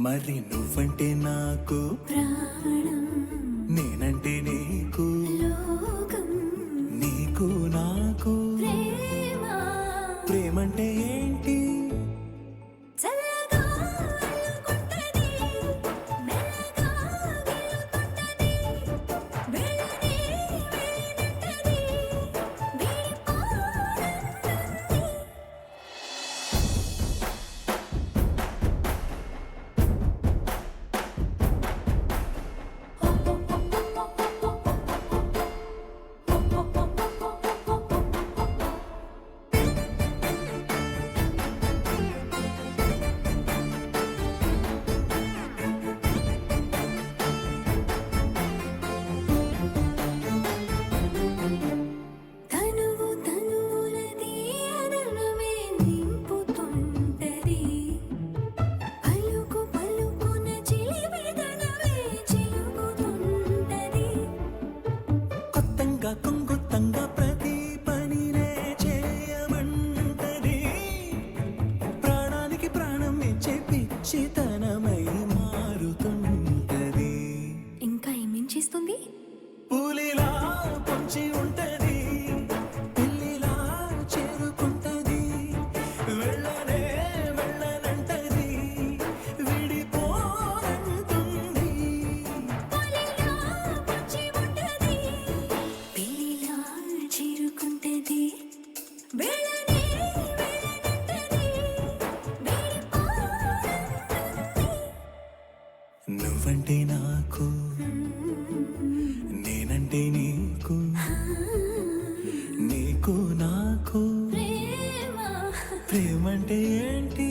మరి నువ్వంటే నాకు ప్రాణం, నేనంటే నీకు లోకం, నీకు నాకు ప్రేమ. ప్రేమంటే ఏంటి చల్లగా అల్లుకుంటది, మెల్లగా గెలుతుంటది, వెళ్ళని వెళ్ళనంటది, విడిపోనంటుంది. తనువు తనువునది అదనమే నింపుతుంటది, పలుకు పలుకున చిలిపిదనమే చిలుకుతుంటది. కొత్తంగా కొంగుత్తంగా ప్రతి పనినే చేయమంటది ప్రాణానికి ప్రాణం ఇచ్చే పిచ్చితనమై మారుతుంటది ఇంకా ఏమించేస్తుంది? పులిలా పొంచి ఉంటది పిల్లిలా చేరుకుంటది వెళ్ళనే వెళ్ళనంటది విడిపోనంటుంది పులిలా పొంచి ఉంటది, పిల్లిలా చేరుకుంటది, వెళ్ళనే వెళ్ళనంటది, విడిపోనంటుంది. నువ్వంటే నాకు నేనంటే నీకు నీకు నాకు ప్రేమ ప్రేమంటే ఏంటి